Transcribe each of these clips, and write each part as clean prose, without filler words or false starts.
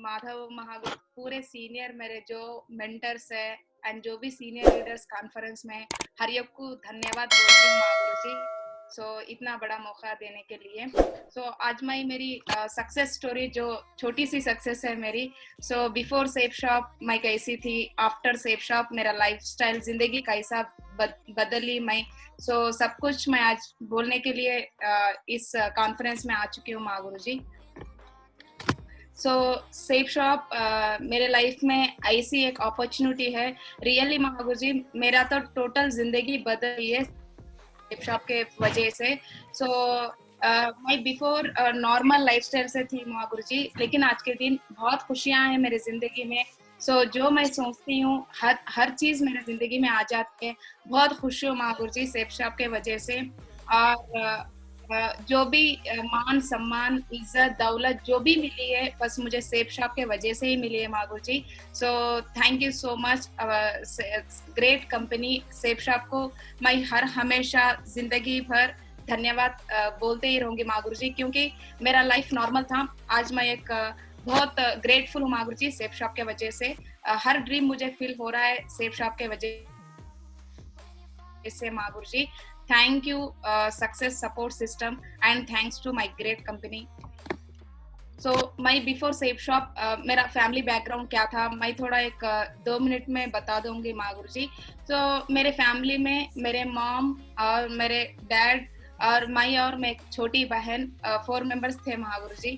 माधव महागुरु, पूरे सीनियर मेरे जो मेंटर्स है एंड जो भी सीनियर लीडर्स कॉन्फ्रेंस में, हर एक को धन्यवाद बोलती हूँ महागुरु जी। इतना बड़ा मौका देने के लिए। आज मैं मेरी सक्सेस स्टोरी, जो छोटी सी सक्सेस है मेरी। बिफोर सेफ शॉप मैं कैसी थी, आफ्टर सेफ शॉप मेरा लाइफस्टाइल, जिंदगी कैसा बदली मैं। सब कुछ मैं आज बोलने के लिए इस कॉन्फ्रेंस में आ चुकी हूँ महागुरु जी। सेफ शॉप मेरे लाइफ में ऐसी एक अपॉर्चुनिटी है, रियली महागुरु जी। मेरा तो टोटल जिंदगी बदल गई है सेफ शॉप के वजह से। मैं बिफोर नॉर्मल लाइफस्टाइल से थी महागुरु जी, लेकिन आज के दिन बहुत खुशियां हैं मेरी जिंदगी में। जो मैं सोचती हूँ हर चीज मेरे जिंदगी में आ जाती है। बहुत खुश हूँ महागुरु जी सेफ शॉप के वजह से। और जो भी मान सम्मान इज्जत दौलत जो भी मिली है, बस मुझे सेफ शॉप के वजह से ही मिली है Mahaguru ji. Thank you so much, great company Safe Shop को मैं हर हमेशा जिंदगी भर धन्यवाद बोलते ही रहूंगी महागुरु जी, क्योंकि मेरा लाइफ नॉर्मल था। आज मैं एक बहुत ग्रेटफुल हूँ महागुरु जी सेफ शॉप के वजह से। हर ड्रीम मुझे फील हो रहा है सेफ शॉप के वजह से महागुरु जी। Thank you, success support system, and thanks to my great company. मैं बिफोर सेफ शॉप मेरा फैमिली बैकग्राउंड क्या था, मैं थोड़ा एक 2 मिनट में बता दूंगी महागुरु जी। मेरे फैमिली में मेरे मॉम और मेरे डैड और मैं और मैं एक छोटी बहन, 4 मेंबर्स थे महागुरु जी।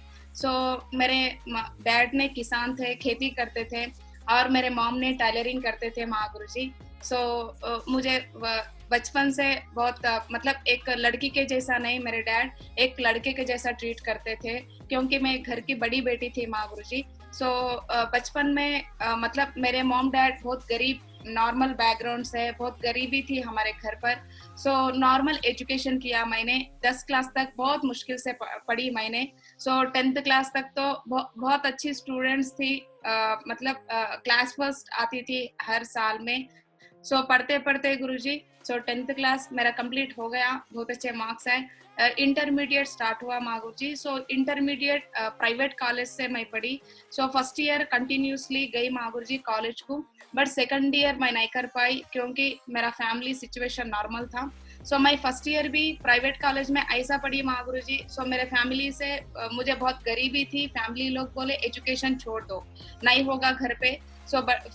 मेरे डैड ने किसान थे, खेती करते थे, और मेरे मॉम ने टेलरिंग करते थे महागुरु जी। मुझे बचपन से बहुत मतलब एक लड़की के जैसा नहीं, मेरे डैड एक लड़के के जैसा ट्रीट करते थे, क्योंकि मैं घर की बड़ी बेटी थी महागुरु जी। बचपन में मतलब मेरे मॉम डैड बहुत गरीब नॉर्मल बैकग्राउंड से, बहुत गरीबी थी हमारे घर पर। नॉर्मल एजुकेशन किया मैंने, 10 क्लास तक बहुत मुश्किल से पढ़ी मैंने। 10th क्लास तक तो बहुत अच्छी स्टूडेंट्स थी, मतलब क्लास फर्स्ट आती थी हर साल में। पढ़ते पढ़ते गुरुजी 10th क्लास मेरा कंप्लीट हो गया, बहुत अच्छे मार्क्स आए। इंटरमीडिएट स्टार्ट हुआ महागुरु जी। इंटरमीडिएट प्राइवेट कॉलेज से मैं पढ़ी। फर्स्ट ईयर कंटिन्यूसली गई महागुरु जी कॉलेज को, बट सेकंड ईयर मैं नहीं कर पाई क्योंकि मेरा फैमिली सिचुएशन नॉर्मल था। मैं फर्स्ट ईयर भी प्राइवेट कॉलेज में ऐसा पढ़ी महागुरु जी। मेरे फैमिली से मुझे बहुत गरीबी थी, फैमिली लोग बोले एजुकेशन छोड़ दो, नहीं होगा घर पे।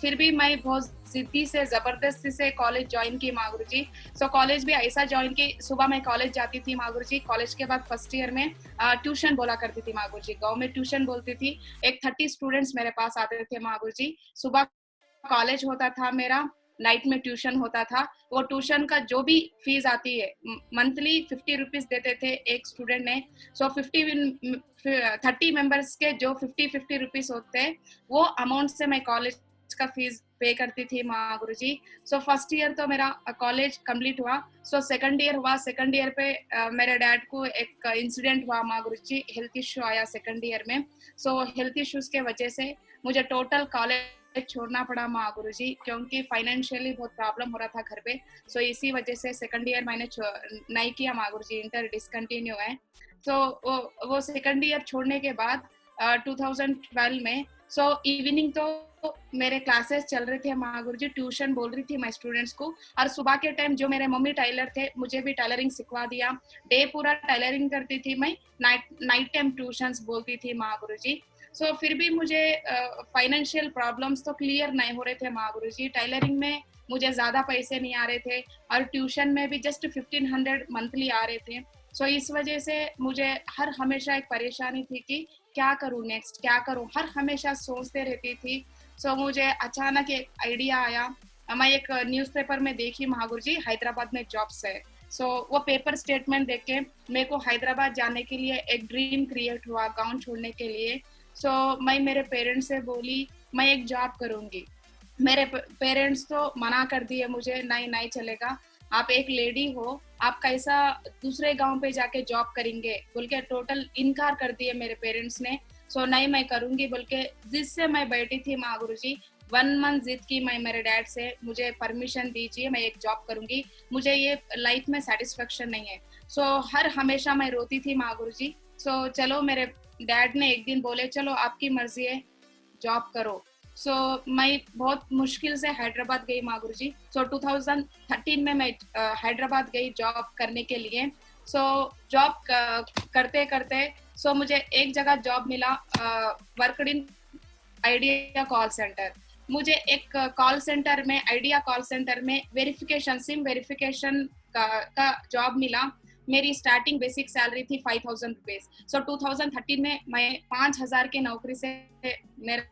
फिर भी मैं बहुत जिद्दी से जबरदस्ती से कॉलेज ज्वाइन की महागुरु जी। कॉलेज भी ऐसा ज्वाइन की, सुबह मैं कॉलेज जाती थी महागुरु जी। कॉलेज के बाद फर्स्ट ईयर में ट्यूशन बोला करती थी महागुरु जी, गांव में ट्यूशन बोलती थी। एक 30 स्टूडेंट्स मेरे पास आते थे महागुरु जी। सुबह कॉलेज होता था मेरा, नाइट में ट्यूशन होता था। वो ट्यूशन का जो भी फीस आती है, मंथली 50 रुपीज देते थे एक स्टूडेंट ने। 30 मेंबर्स के जो 50 रुपीज होते हैं, वो अमाउंट से मैं कॉलेज का फीस पे करती थी महागुरु जी। फर्स्ट ईयर तो मेरा कॉलेज कंप्लीट हुआ। सेकंड ईयर हुआ, सेकंड ईयर पे मेरे डैड को एक इंसिडेंट हुआ महागुरु जी, हेल्थ इश्यू आया सेकंड ईयर में। हेल्थ इश्यूज के वजह से मुझे टोटल कॉलेज छोड़ना पड़ा महागुरु जी, क्योंकि फाइनेंशियली बहुत प्रॉब्लम हो रहा था घर पे। इसी वजह से सेकंड ईयर मैंने नहीं किया महागुरु जी, इंटर डिसकंटिन्यू है। वो सेकंड ईयर छोड़ने के बाद 2012 में इवनिंग तो मेरे क्लासेस चल रहे थे महागुरु जी, ट्यूशन बोल रही थी मैं स्टूडेंट्स को। और सुबह के टाइम जो मेरे मम्मी टेलर थे, मुझे भी टेलरिंग सिखवा दिया। डे पूरा टेलरिंग करती थी मैं, नाइट टाइम ट्यूशंस बोलती थी महागुरु जी। फिर भी मुझे फाइनेंशियल प्रॉब्लम्स तो क्लियर नहीं हो रहे थे महागुरु जी। टेलरिंग में मुझे ज्यादा पैसे नहीं आ रहे थे, और ट्यूशन में भी जस्ट 1500 मंथली आ रहे थे। इस वजह से मुझे हर हमेशा एक परेशानी थी कि क्या करूँ नेक्स्ट, क्या करूँ, हर हमेशा सोचते रहती थी। मुझे अचानक एक आइडिया आया। मैं एक न्यूज़पेपर में देखी महागुरु जी, हैदराबाद में जॉब्स है। वो पेपर स्टेटमेंट देख के मेरे को हैदराबाद जाने के लिए एक ड्रीम क्रिएट हुआ, गाँव छोड़ने के लिए। मैं मेरे पेरेंट्स से बोली मैं एक जॉब करूंगी। मेरे पेरेंट्स तो मना कर दिए मुझे, नहीं नहीं चलेगा, आप एक लेडी हो, आप कैसा दूसरे गांव पे जाके जॉब करेंगे बोल के टोटल इनकार कर दिए मेरे पेरेंट्स ने। नहीं मैं करूंगी बोल के जिससे मैं बैठी थी महागुरु जी, 1 मंथ जिद की मैं मेरे डैड से, मुझे परमिशन दीजिए, मैं एक जॉब करूंगी, मुझे ये लाइफ में सेटिस्फेक्शन नहीं है। हर हमेशा मैं रोती थी महागुरु जी। चलो मेरे डैड ने एक दिन बोले चलो आपकी मर्जी है, जॉब करो। सो मैं बहुत मुश्किल से हैदराबाद गई माँ गुरुजी। सो 2013 में मैं हैदराबाद गई जॉब करने के लिए। सो जॉब करते करते मुझे एक जगह जॉब मिला, worked in idea call centre. मुझे एक कॉल सेंटर में, आइडिया कॉल सेंटर में वेरिफिकेशन, सिम वेरिफिकेशन का जॉब मिला। मेरी स्टार्टिंग बेसिक सैलरी थी 5000 रुपीज। सो 2013 में मैं 5000 की नौकरी से मेरे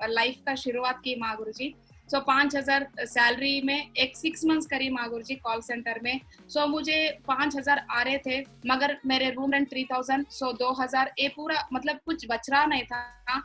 लाइफ का शुरुआत की माँ गुरुजी। सो 5000 सैलरी में एक 6 मंथ्स करी माँ गुरुजी कॉल सेंटर में। सो मुझे 5000 आ रहे थे, मगर मेरे रूम रेंट 3000, सो 2000, ये पूरा मतलब कुछ बच रहा नहीं था।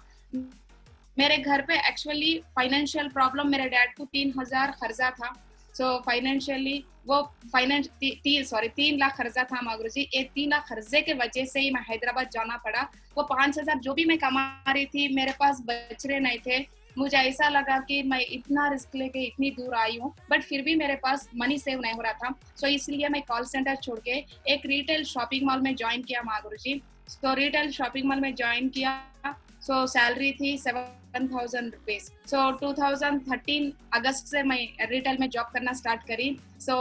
मेरे घर पे एक्चुअली फाइनेंशियल प्रॉब्लम, मेरे डैड को 3000 खर्चा था। सो फाइनेंशियली वो 3 लाख खर्चा था माँ गुरुजी। ये 3 लाख खर्चे के वजह से ही मैं हैदराबाद जाना पड़ा। वो 5000 जो भी मैं कमा रही थी मेरे पास बच रहे नहीं थे। मुझे ऐसा लगा कि मैं इतना रिस्क लेके इतनी दूर आई हूँ, बट फिर भी मेरे पास मनी सेव नहीं हो रहा था। सो इसलिए मैं कॉल सेंटर छोड़ के एक रिटेल शॉपिंग मॉल में ज्वाइन किया माँ गुरुजी। तो रिटेल शॉपिंग मॉल में ज्वाइन किया। सो सैलरी थी 7000 रुपीज। सो 2013 अगस्त से मैं रिटेल में जॉब करना स्टार्ट करी। सो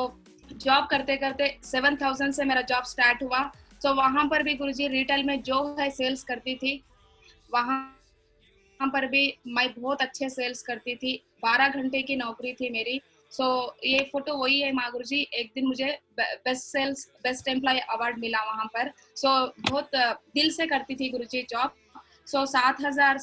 जॉब करते करते 7000 से मेरा जॉब स्टार्ट हुआ। सो वहां पर भी गुरुजी रिटेल में जो है सेल्स करती थी, वहां पर भी मैं बहुत अच्छे सेल्स करती थी। 12 घंटे की नौकरी थी मेरी। सो ये फोटो वही है माँ गुरुजी। एक दिन मुझे बेस्ट एम्प्लॉय अवार्ड मिला वहां पर। सो बहुत दिल से करती थी गुरुजी जॉब। सो 7000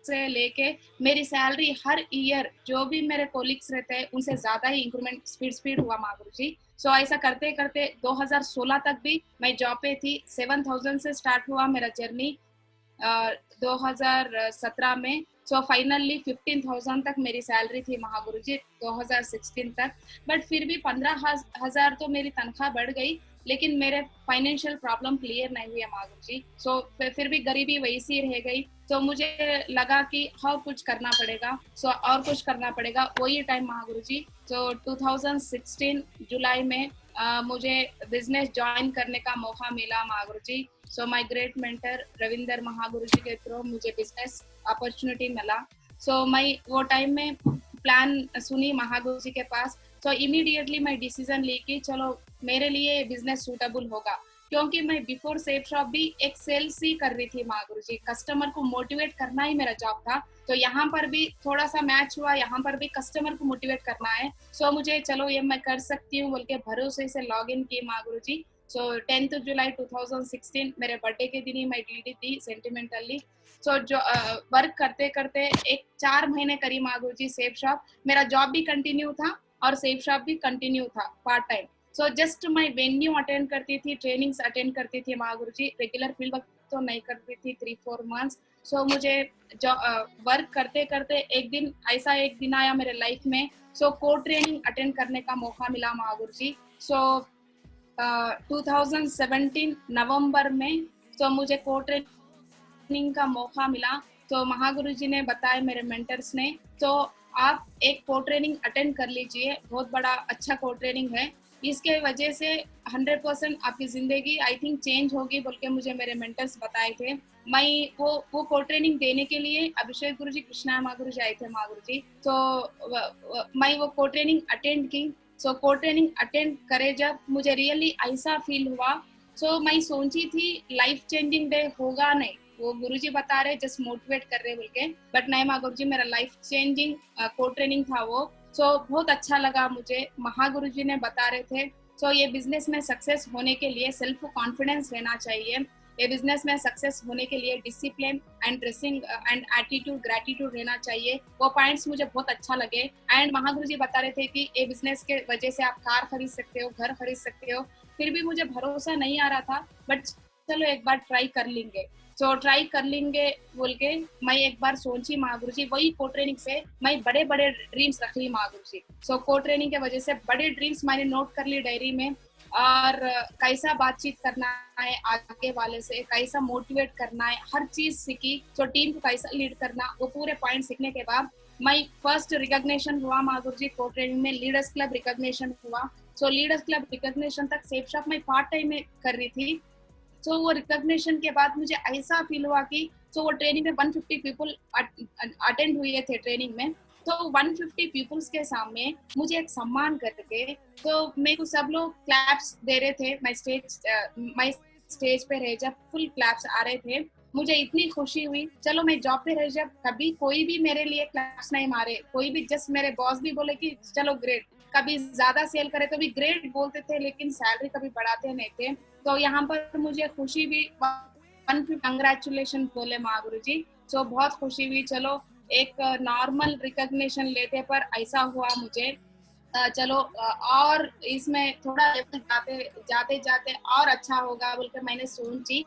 से लेके मेरी सैलरी हर ईयर जो भी मेरे कोलिग्स रहते हैं उनसे ज्यादा ही इंक्रीमेंट स्पीड हुआ माँ गुरुजी। सो ऐसा करते करते 2016 तक भी मैं जॉब पे थी। 7000 से स्टार्ट हुआ मेरा जर्नी 2017 में। सो फाइनली 15,000 तक मेरी सैलरी थी महागुरुजी 2016 तक। बट फिर भी 15,000 तो मेरी तनख्वाह बढ़ गई, लेकिन मेरे फाइनेंशियल प्रॉब्लम क्लियर नहीं हुए महागुरुजी। सो फिर भी गरीबी वैसी रह गई। तो मुझे लगा कि और कुछ करना पड़ेगा। और कुछ करना पड़ेगा, वही टाइम महागुरुजी। 2016 जुलाई में मुझे बिजनेस ज्वाइन करने का मौका मिला Mahaguruji. So my great mentor Ravinder Mahaguruji के थ्रू मुझे बिजनेस अपॉर्चुनिटी मिला। सो मैं वो टाइम में प्लान सुनी महागुरुजी के पास। सो इमीडिएटली मैं डिसीजन ली कि चलो मेरे लिए बिजनेस सूटेबल होगा, क्योंकि मैं बिफोर सेफ शॉप भी एक सेल्स ही कर रही थी महागुरुजी। कस्टमर को मोटिवेट करना ही मेरा जॉब था। तो यहाँ पर भी थोड़ा सा मैच हुआ, यहाँ पर भी कस्टमर को मोटिवेट करना है। सो मुझे चलो ये मैं कर सकती हूँ बोल के भरोसे से लॉग इन किए महागुरुजी। सो 10 जुलाई 2016 मेरे बर्थडे के दिन ही मैं डी थी सेंटिमेंटली। सो जो वर्क करते करते एक 4 महीने करी महागुरुजी सेफ शॉप। मेरा जॉब भी कंटिन्यू था और सेफ शॉप भी कंटिन्यू था पार्ट टाइम। सो जस्ट मैं वेन्यू अटेंड करती थी, ट्रेनिंग्स अटेंड करती थी महागुरुजी। रेगुलर फील्ड वर्क तो नहीं करती थी 3-4 मंथ्स। सो मुझे वर्क करते करते एक दिन आया मेरे लाइफ में। सो कोड ट्रेनिंग अटेंड करने का मौका मिला महागुरुजी। सो 2017 नवंबर में मुझे कोड ट्रेनिंग का मौका मिला। तो महागुरुजी ने बताया, मेरे मेंटर्स ने, तो आप एक कोड ट्रेनिंग अटेंड कर लीजिए, बहुत बड़ा अच्छा कोड ट्रेनिंग है, इसके वजह से 100% आपकी जिंदगी आई थिंक चेंज होगी बोल के मुझे मेरे मेंटर्स बताए थे। मैं वो कोड ट्रेनिंग देने के लिए अभिषेक गुरुजी, कृष्णा महागुरुजी आए थे महागुरुजी। तो मैं वो कोड ट्रेनिंग अटेंड की। सो कोड ट्रेनिंग अटेंड करे जब मुझे रियली ऐसा फील हुआ। सो मैं सोची थी लाइफ चेंजिंग डे होगा नहीं, वो गुरुजी बता रहे जस्ट मोटिवेट कर रहे बोल के, बट नहीं महागुरुजी मेरा लाइफ चेंजिंग कोड ट्रेनिंग था वो। बहुत अच्छा लगा मुझे, महागुरुजी ने बता रहे थे। ये बिजनेस में सक्सेस होने के लिए सेल्फ कॉन्फिडेंस रहना चाहिए। ये बिजनेस में सक्सेस होने के लिए discipline and dressing and attitude, gratitude रहना चाहिए। वो पॉइंट्स मुझे बहुत अच्छा लगे। एंड महागुरुजी बता रहे थे कि ये बिजनेस के वजह से आप कार खरीद सकते हो, घर खरीद सकते हो। फिर भी मुझे भरोसा नहीं आ रहा था, बट चलो एक बार ट्राई कर लेंगे। ट्राई कर लेंगे बोल के मैं एक बार सोची महागुरुजी। वही कोड ट्रेनिंग से मैं बड़े बड़े ड्रीम्स रख ली महागुरुजी। कोड ट्रेनिंग के वजह से बड़े ड्रीम्स मैंने नोट कर ली डायरी में, और कैसा बातचीत करना है आगे वाले से, कैसा मोटिवेट करना है, हर चीज सीखी। टीम को कैसा लीड करना, वो पूरे पॉइंट सीखने के बाद मैं फर्स्ट रिकॉग्निशन हुआ महागुरुजी कोड ट्रेनिंग में, लीडर्स क्लब रिकॉग्निशन हुआ। लीडर्स क्लब रिकॉग्निशन तक सेफ शॉप में पार्ट टाइम में कर रही थी। वो रिकॉग्निशन के बाद मुझे ऐसा फील हुआ कि सो वो ट्रेनिंग में 150 पीपल अटेंड हुए थे ट्रेनिंग में। तो 150 पीपल्स के सामने मुझे एक सम्मान करके, तो मेरे को सब लोग क्लैप्स दे रहे थे। मैं स्टेज पे रह जब फुल क्लैप्स आ रहे थे, मुझे इतनी खुशी हुई। चलो मैं जॉब पे रह जब कभी कोई भी मेरे लिए क्लैप्स नहीं मारे, कोई भी जस्ट मेरे बॉस भी बोले कि चलो ग्रेट, कभी ज्यादा सेल करे तो भी ग्रेट बोलते थे, लेकिन सैलरी कभी बढ़ाते नहीं थे। तो यहाँ पर मुझे खुशी भी, कंग्रेचुलेशन बोले महागुरु जी। तो बहुत खुशी हुई। चलो एक नॉर्मल रिकॉग्निशन लेते पर ऐसा हुआ मुझे। चलो और इसमें थोड़ा लेवल जाते जाते जाते और अच्छा होगा बोल के मैंने सोची।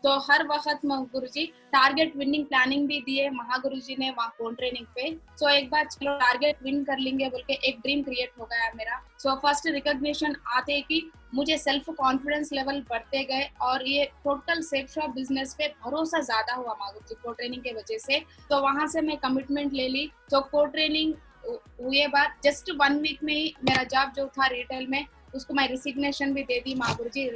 तो हर वक्त गुरु जी टारगेट विनिंग प्लानिंग भी दिए महागुरु जी ने वहाँ फोन ट्रेनिंग पे। सो एक बार चलो टारगेट विन कर लेंगे बोल के एक ड्रीम क्रिएट हो गया मेरा। सो फर्स्ट रिकॉग्निशन आते कि मुझे सेल्फ कॉन्फिडेंस लेवल बढ़ते गए, और ये टोटल सेफ शॉप बिजनेस पे भरोसा ज्यादा हुआ महागुरु जी को ट्रेनिंग के वजह से। तो वहां से मैं कमिटमेंट ले ली। तो को ट्रेनिंग हुए बाद जस्ट 1 वीक में ही मेरा जॉब जो था रिटेल में, उसको मैं रिसिग्नेशन भी दे दी महागुरु जी।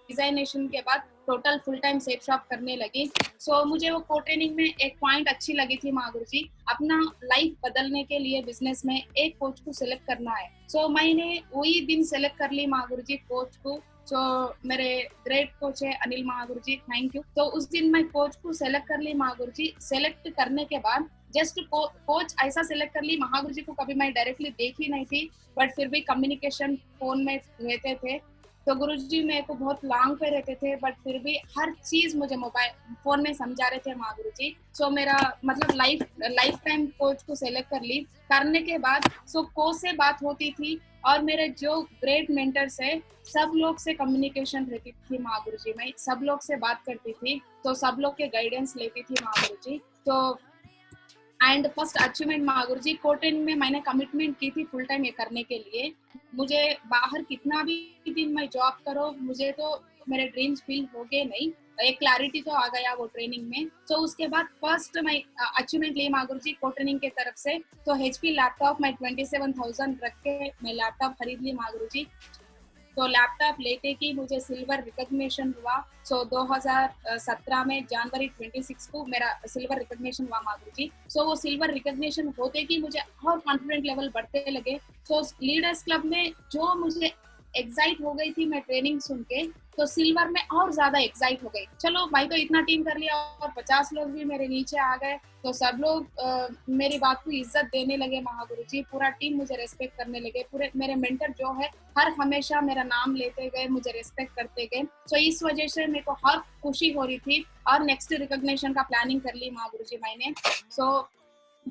रिजाइनेशन के बाद total full time safe shop करने लगी। सो मुझे वो को ट्रेनिंग में एक पॉइंट अच्छी लगी थी महागुरु जी, अपना लाइफ बदलने के लिए बिजनेस में एक कोच को सिलेक्ट करना है। सो मैंने वही दिन सिलेक्ट कर ली महागुरु जी कोच को। जो मेरे ग्रेट कोच है अनिल महागुरु जी, थैंक यू। तो उस दिन मैं कोच को सेलेक्ट कर ली महागुरु जी। सेलेक्ट करने के बाद जस्ट कोच ऐसा सिलेक्ट कर ली, महागुरु जी को कभी मैं डायरेक्टली देखी नहीं थी, बट फिर भी कम्युनिकेशन फोन में रहते थे। तो गुरुजी मेरे को बहुत लॉन्ग पे रहते थे, बट फिर भी हर चीज मुझे मोबाइल फोन में समझा रहे थे महागुरु जी। सो मेरा मतलब लाइफ टाइम कोच को सेलेक्ट कर ली। करने के बाद सो कोच से बात होती थी, और मेरे जो ग्रेट मेंटर्स है सब लोग से कम्युनिकेशन रहती थी महागुरु जी। मैं सब लोग से बात करती थी, तो सब लोग के गाइडेंस लेती थी महागुरु जी। तो एंड फर्स्ट अचीवमेंट महागुरु जी को ट्रेनिंग में मैंने कमिटमेंट की थी फुल टाइम ये करने के लिए। मुझे बाहर कितना भी दिन मैं जॉब करो, मुझे तो मेरे ड्रीम्स फील हो गए नहीं, एक क्लैरिटी तो आ गया वो ट्रेनिंग में। तो उसके बाद फर्स्ट मैं अचीवमेंट ली महागुरु जी को ट्रेनिंग के तरफ से। तो HP लैपटॉप मैं 27,000 रख के मैं लैपटॉप खरीद ली महागुरु जी। तो लैपटॉप लेते कि मुझे सिल्वर रिकॉग्निशन हुआ। सो 2017 में जनवरी 26 को मेरा सिल्वर रिकॉग्निशन हुआ महागुरु जी। सो वो सिल्वर रिकॉग्निशन होते कि मुझे और कॉन्फिडेंट लेवल बढ़ते लगे। सो लीडर्स क्लब में जो मुझे एक्साइट हो गई थी मैं ट्रेनिंग सुन के, तो सिल्वर में और ज्यादा एक्साइट हो गई। चलो भाई तो इतना टीम कर लिया, और 50 लोग भी मेरे नीचे आ गए। तो सब लोग मेरी बात को इज्जत देने लगे महागुरु जी। पूरा टीम मुझे रेस्पेक्ट करने लगे। पूरे मेरे मेंटर जो है हर हमेशा मेरा नाम लेते गए, मुझे रेस्पेक्ट करते गए। तो इस वजह से मेरे को हर खुशी हो रही थी, और नेक्स्ट रिकॉग्निशन का प्लानिंग कर ली महागुरु जी मैंने। सो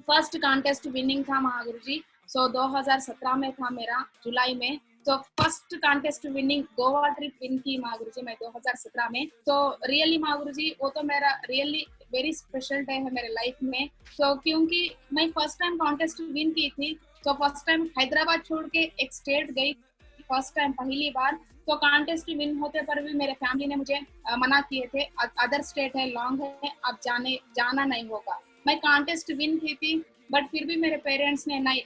फर्स्ट कॉन्टेस्ट विनिंग था महागुरु जी। सो 2017 में था मेरा जुलाई में। तो first contest winning Goa trip win की महागुरु जी मैं 2017 में। तो रियली महागुरु जी वो तो मेरा रियली वेरी स्पेशल डे है मेरे लाइफ में। तो क्योंकि मैं फर्स्ट टाइम कॉन्टेस्ट विन की थी, तो फर्स्ट टाइम हैदराबाद छोड़ के एक स्टेट गई, फर्स्ट टाइम पहली बार। तो कॉन्टेस्ट विन होते पर भी मेरे फैमिली ने मुझे मना किए थे, अदर स्टेट है, लॉन्ग है, अब जाना नहीं होगा। मैं कॉन्टेस्ट विन की थी, बट फिर भी मेरे पेरेंट्स ने नहीं,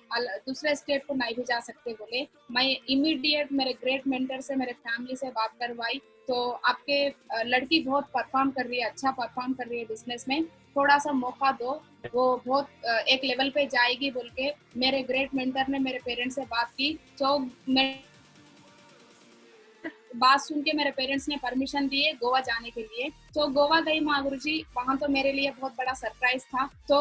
दूसरे स्टेट को नहीं भी जा सकते बोले। मैं इमीडिएट मेरे ग्रेट मेंटर से, मेरे फैमिली से बात करवाई। तो आपके लड़की बहुत परफॉर्म कर रही है, अच्छा परफॉर्म कर रही है बिजनेस में, थोड़ा सा मौका दो, वो बहुत एक लेवल पे जाएगी बोल के मेरे ग्रेट मेंटर ने मेरे पेरेंट्स से बात की। तो मैं बात सुन के मेरे पेरेंट्स ने परमिशन दिए गोवा जाने के लिए। तो गोवा गई महागुरु जी। वहां तो मेरे लिए बहुत बड़ा सरप्राइज था। तो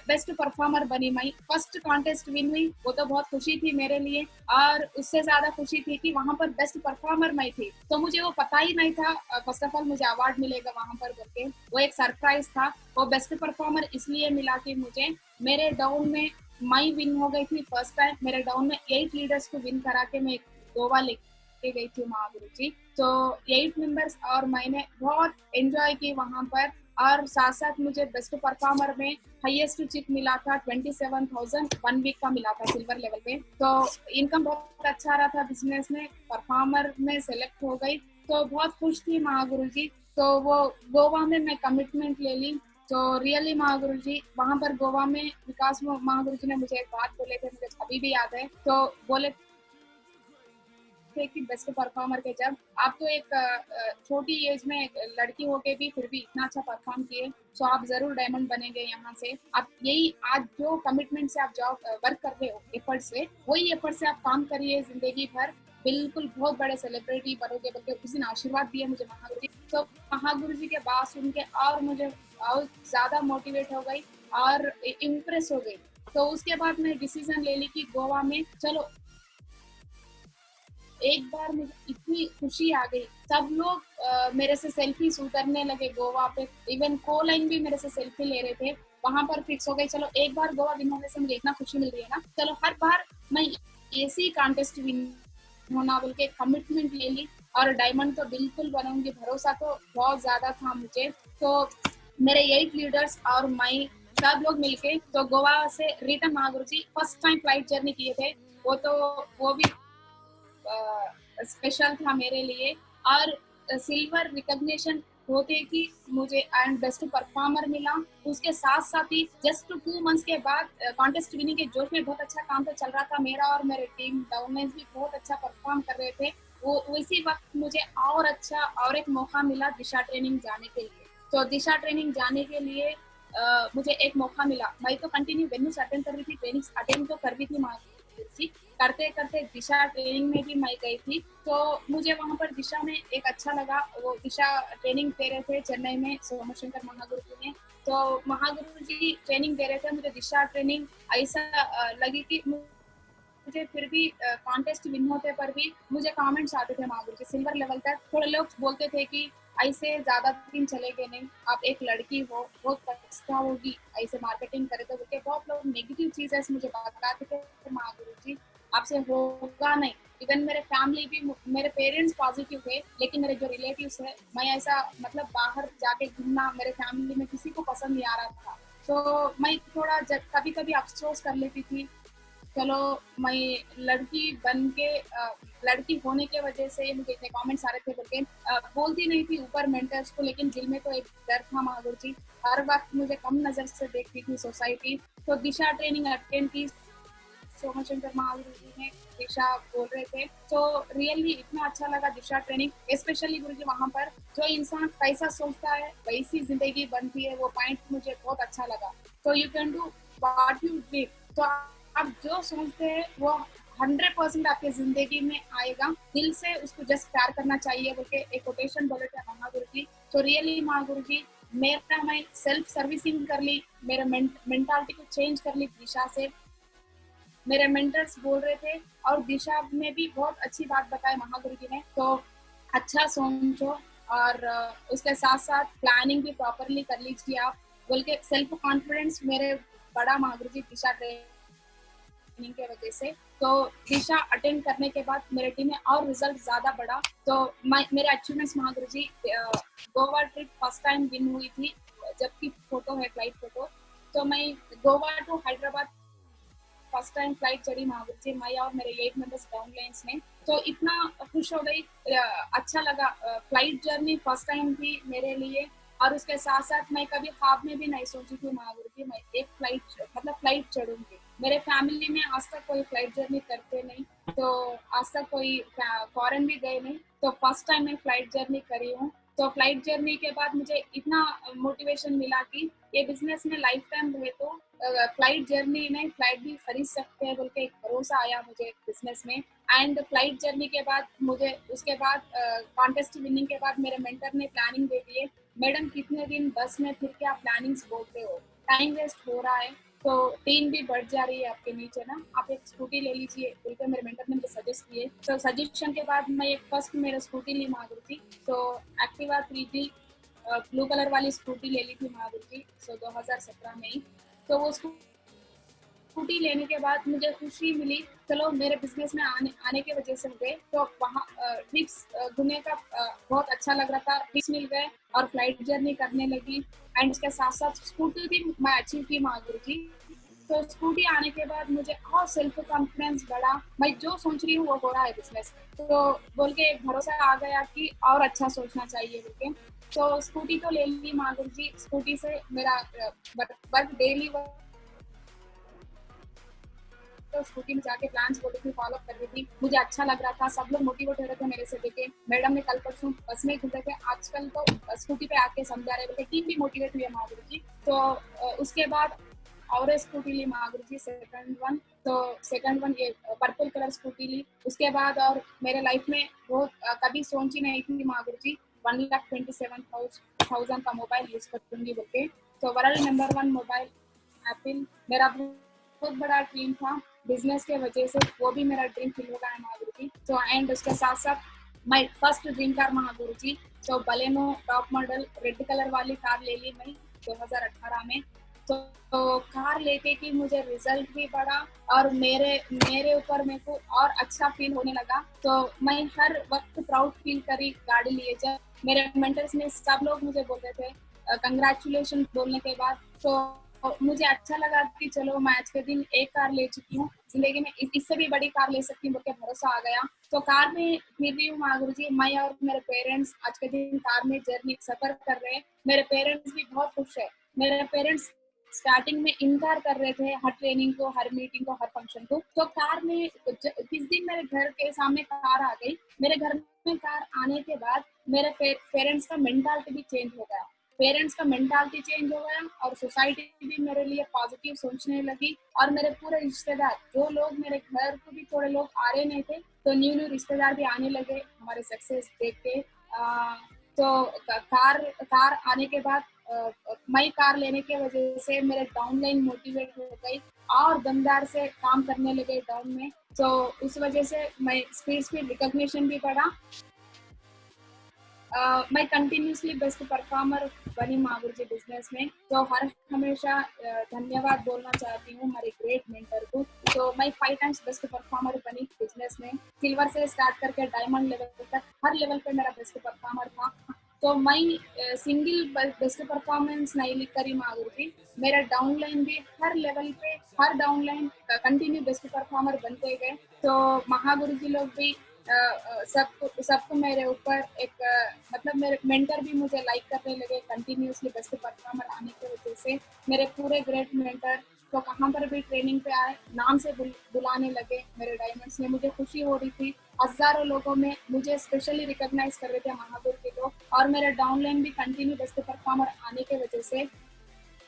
बेस्ट परफॉर्मर बनी मैं, फर्स्ट कॉन्टेस्ट विन हुई, वो तो बहुत खुशी थी मेरे लिए। और उससे ज्यादा खुशी थी कि वहां पर बेस्ट परफॉर्मर मैं थी। तो मुझे वो पता ही नहीं था फर्स्ट ऑफ ऑल मुझे अवार्ड मिलेगा वहां पर बोल के, वो एक सरप्राइज था। वो बेस्ट परफॉर्मर इसलिए मिला कि मुझे मेरे डाउन में मैं विन हो गई थी फर्स्ट टाइम। मेरे डाउन में 8 लीडर्स को विन करा के मैं गोवा लेके गई थी महागुरु जी। तो 8 मेंबर्स और मैंने बहुत एंजॉय की वहां पर। और साथ साथ मुझे बेस्ट परफॉर्मर में हाईएस्ट चिप मिला था 27,000 1 वीक का मिला था सिल्वर लेवल पे। तो इनकम बहुत अच्छा रहा था बिजनेस में, परफॉर्मर में सेलेक्ट हो गई, तो बहुत खुश थी महागुरु जी। तो वो गोवा में मैं कमिटमेंट ले ली। तो रियली महागुरु जी वहां पर गोवा में विकास महागुरु जी ने मुझे एक बात बोले थे, मुझे अभी भी याद है। तो बोले थे कि बेस्ट परफॉर्मर के, जब आप तो एक छोटी एज में एक लड़की होके भी फिर भी इतना अच्छा परफॉर्म किए, तो आप जरूर डायमंड बनेंगे यहाँ से। आप यही आज जो कमिटमेंट से आप जॉब वर्क कर रहे हो, एफर्ट से, वही एफर्ट से आप काम करिए जिंदगी भर, बिल्कुल बहुत बड़े सेलिब्रिटी बनोगे। बल्कि उस दिन आशीर्वाद दिए मुझे महागुरु जी, तो महागुरु जी के बात सुन के और मुझे और ज्यादा मोटिवेट हो गई और इम्प्रेस हो गई। तो उसके बाद मैं डिसीजन ले ली कि गोवा में चलो। एक बार मुझे इतनी खुशी आ गई, सब लोग मेरे से सेल्फी उतरने लगे गोवा पे, इवन को लाइन भी मेरे से सेल्फी ले रहे थे। वहां पर फिक्स हो गई, चलो एक बार गोवा विन होने से मुझे इतना खुशी मिल रही है ना, चलो हर बार मैं ऐसी कॉन्टेस्ट विन होना बोल के कमिटमेंट ले ली, और डायमंड तो बिल्कुल बनूंगी, भरोसा तो बहुत ज्यादा था मुझे। तो मेरे 8 लीडर्स और मैं सब लोग मिलके तो गोवा से रिटर्न महागुरु जी फर्स्ट टाइम फ्लाइट जर्नी किए थे। वो भी स्पेशल था मेरे लिए। और सिल्वर रिकॉग्निशन होते कि मुझे एंड बेस्ट परफॉर्मर मिला, उसके साथ साथ ही जस्ट 2 मंथ्स के बाद कॉन्टेस्ट विनिंग के जोश में बहुत अच्छा काम तो चल रहा था मेरा, और मेरे टीम डाउनलाइंस भी बहुत अच्छा परफॉर्म कर रहे थे। वो उसी वक्त मुझे और अच्छा और एक मौका मिला दिशा ट्रेनिंग जाने के लिए। तो दिशा ट्रेनिंग जाने के लिए मुझे एक मौका मिला। मैं तो कंटिन्यू वेन्यूज अटेंड कर रही थी, ट्रेनिंग्स अटेंड तो कर रही थी करते करते दिशा ट्रेनिंग में भी मैं गई थी। तो मुझे वहां पर दिशा में एक अच्छा लगा, वो दिशा ट्रेनिंग दे रहे थे चेन्नई में सोमशंकर महागुरु जी ने। तो महागुरु जी ट्रेनिंग दे रहे थे, मुझे दिशा ट्रेनिंग ऐसा लगी कि मुझे फिर भी कॉन्टेस्ट विन होते पर भी मुझे कमेंट्स आते थे महागुरु जी सिल्वर लेवल तक। थोड़े लोग बोलते थे कि ऐसे ज्यादा दिन चलेगे नहीं, आप एक लड़की हो, बहुत पछता होगी ऐसे मार्केटिंग करे, तो बहुत लोग नेगेटिव चीजें मुझे बताते थे महागुरु जी आपसे होगा नहीं। इवन मेरे फैमिली भी, मेरे पेरेंट्स पॉजिटिव थे, लेकिन मेरे जो रिलेटिव्स है, मैं ऐसा मतलब बाहर जाके घूमना मेरे फैमिली में किसी को पसंद नहीं आ रहा था। तो मैं थोड़ा कभी कभी अफसोस कर लेती थी, चलो मैं लड़की बन के लड़की होने के वजह से मुझे इतने कमेंट्स आ रहे थे बोल के बोलती नहीं थी ऊपर मेंटर्स को, लेकिन दिल में तो एक डर था महागुरु जी, हर वक्त मुझे कम नजर से देखती थी सोसाइटी। तो दिशा ट्रेनिंग अटेंड की, सोमशंकर महागुरु जी ने दिशा बोल रहे थे, तो रियली इतना अच्छा लगा दिशा ट्रेनिंग। स्पेशली गुरु जी वहाँ पर जो इंसान कैसा सोचता है वैसी जिंदगी बनती है, वो पॉइंट मुझे बहुत अच्छा लगा। तो you can do what you dream, तो आप जो सोचते हैं वो 100% आपके जिंदगी में आएगा। दिल से उसको जस्ट प्यार करना चाहिए बोल के एक कोटेशन बोले थे महागुरु जी। तो रियली महागुरु जी मेरा मैं सेल्फ सर्विसिंग कर ली, मेरे मेंटालिटी को चेंज कर ली दिशा से। मेरे मेंटर्स बोल रहे थे और दिशा में भी बहुत अच्छी बात बताई महागुरु जी ने, तो अच्छा सोचो और उसके साथ साथ प्लानिंग भी प्रॉपरली कर लीजिए आप बोल के सेल्फ कॉन्फिडेंस मेरे बड़ा महागुरु जी दिशा ट्रेनिंग के वजह से। तो दिशा अटेंड करने के बाद मेरे टीम में और रिजल्ट ज्यादा बढ़ा। तो मेरे achievements Mahaguru ji, Goa trip first time win हुई थी, जबकि फोटो है फ्लाइट फोटो। तो मैं Goa to Hyderabad first time flight चढ़ी महागुरु जी, मैं और मेरे 8 मेंबर्स डाउनलाइंस में। तो इतना खुश हो गई, अच्छा लगा। फ्लाइट जर्नी फर्स्ट टाइम थी मेरे लिए, और उसके साथ साथ मैं कभी ख्वाब में भी नहीं सोची थी महागुरु जी मैं एक फ्लाइट चढ़ूंगी। मेरे फैमिली में आज तक कोई फ्लाइट जर्नी करते नहीं, तो आज तक कोई फॉरेन भी गए नहीं, तो फर्स्ट टाइम मैं फ्लाइट जर्नी करी हूँ। तो फ्लाइट जर्नी के बाद मुझे इतना मोटिवेशन मिला कि ये बिजनेस में लाइफ टाइम रहे तो फ्लाइट जर्नी में फ्लाइट भी खरीद सकते हैं बोल के एक भरोसा आया मुझे बिजनेस में। एंड फ्लाइट जर्नी के बाद मुझे उसके बाद कॉन्टेस्ट विनिंग के बाद मेरे मेंटर ने प्लानिंग दे दी है, मैडम कितने दिन बस में फिर के आप प्लानिंग्स बोलते हो, टाइम वेस्ट हो रहा है, तो टीम भी बढ़ जा रही है आपके नीचे ना, आप एक स्कूटी ले लीजिए बोलकर मेरे मेंटर ने मुझे सजेस्ट किए। तो सजेशन के बाद मैं एक फर्स्ट मेरा स्कूटी ली महागुरु जी, तो एक्टिवा 3G ब्लू कलर वाली स्कूटी ले ली थी महागुरु जी, 2017 में ही। तो वो स्कूटी लेने के बाद मुझे खुशी मिली, चलो मेरे बिजनेस में आने की वजह से मुझे तो वहाँ ट्रिप्स घूमने का बहुत अच्छा लग रहा था, ट्रिप्स मिल गए और फ्लाइट जर्नी करने लगी। एंड उसके साथ साथ स्कूटी भी मैं अचीव की महागुरु जी। तो स्कूटी आने के बाद मुझे और सेल्फ कॉन्फिडेंस बढ़ा, मैं जो सोच रही हूँ वो हो रहा है बिजनेस में, तो बोल के एक भरोसा आ गया कि और अच्छा सोचना चाहिए बोल के। तो स्कूटी तो ले ली महागुरु जी, स्कूटी से मेरा वर्क डेली तो स्कूटी में जाके प्लान्स बोल रही थी, फॉलो कर रही थी, मुझे अच्छा लग रहा था, सब लोग मोटिवेट हो रहे थे मेरे से देखे। मैडम ने कल परसों बस में घूम रहे थे, आजकल तो स्कूटी पे आके समझा रहे थे, टीम भी मोटिवेट हुई है महागुरु जी। तो उसके बाद और स्कूटी ली महागुरु जी, सेकंड वन। तो सेकंड वन ये पर्पल कलर स्कूटी ली। उसके बाद और मेरे लाइफ में बहुत कभी सोची नहीं थी महागुरु जी 1,27,000 का मोबाइल यूज करूंगी बोल के। तो वर्ल्ड नंबर 1 मोबाइल एप्पल मेरा बहुत बड़ा ड्रीम था, बिजनेस के वजह से वो भी मेरा ड्रीम फिल हो गया है महागुरु जी। तो एंड उसके साथ साथ my first dream car Mahaguru जी, तो Baleno top model red colour वाली कार ले ली मैं 2018 में। तो कार लेके कि मुझे रिजल्ट भी बढ़ा और मेरे ऊपर मेरे को और अच्छा फील होने लगा। तो मैं हर वक्त प्राउड फील करी गाड़ी लिए। जब मेरे मेंटर्स ने सब लोग मुझे बोलते थे कंग्रेचुलेशन बोलने के बाद, तो मुझे अच्छा लगा कि चलो मैं आज के दिन एक कार ले चुकी हूँ, जिंदगी में इससे भी बड़ी कार ले सकती हूँ बोल के भरोसा आ गया। तो कार में फिर रही हूँ महागुरु जी, मैं और मेरे पेरेंट्स आज के दिन कार में जर्नी सफर कर रहे हैं। मेरे पेरेंट्स भी बहुत खुश है। मेरे पेरेंट्स स्टार्टिंग में इनकार कर रहे थे हर ट्रेनिंग को, हर मीटिंग को, हर फंक्शन को। तो कार में किस दिन मेरे घर के सामने कार आ गई, मेरे घर में कार आने के बाद मेरे पेरेंट्स का मेंटालिटी भी चेंज हो गया। पेरेंट्स का मेंटालिटी चेंज हो गया और सोसाइटी भी मेरे लिए पॉजिटिव सोचने लगी। और मेरे पूरे रिश्तेदार, जो लोग मेरे घर को भी थोड़े लोग आ रहे नहीं थे, तो न्यू न्यू रिश्तेदार भी आने लगे हमारे सक्सेस देख के। तो कार आने के बाद मैं कार लेने के वजह से मेरे डाउनलाइन मोटिवेट हो गई और दमदार से काम करने लगे डाउन में। तो उस वजह से मैं स्पीड रिकॉग्निशन भी बढ़ा। मैं कंटिन्यूसली बेस्ट परफॉर्मर बनी महागुरु जी बिजनेस में। तो हर हमेशा धन्यवाद बोलना चाहती हूँ हमारे ग्रेट मेंटर को। तो मैं 5 टाइम्स बेस्ट परफॉर्मर बनी बिजनेस में, सिल्वर से स्टार्ट करके डायमंड लेवल तक हर लेवल पे मेरा बेस्ट परफॉर्मर था। तो मैं सिंगल बेस्ट परफॉर्मेंस नहीं करी महागुरु जी, मेरा डाउनलाइन भी हर लेवल पे हर डाउनलाइन कंटिन्यू बेस्ट परफॉर्मर बनते गए। तो महागुरु जी लोग भी सबको मेरे ऊपर एक मतलब मेरे मेंटर भी मुझे लाइक करने लगे कंटिन्यूसली बेस्ट परफॉर्मर आने की वजह से। मेरे पूरे ग्रेट मेंटर तो कहाँ पर भी ट्रेनिंग पे आए नाम से बुलाने लगे मेरे डायमंड्स में। मुझे खुशी हो रही थी, हजारों लोगों में मुझे स्पेशली रिकॉग्नाइज कर रहे थे महागुरु के लोग। और मेरा डाउनलाइन भी कंटिन्यू बेस्ट परफॉर्मर आने की वजह से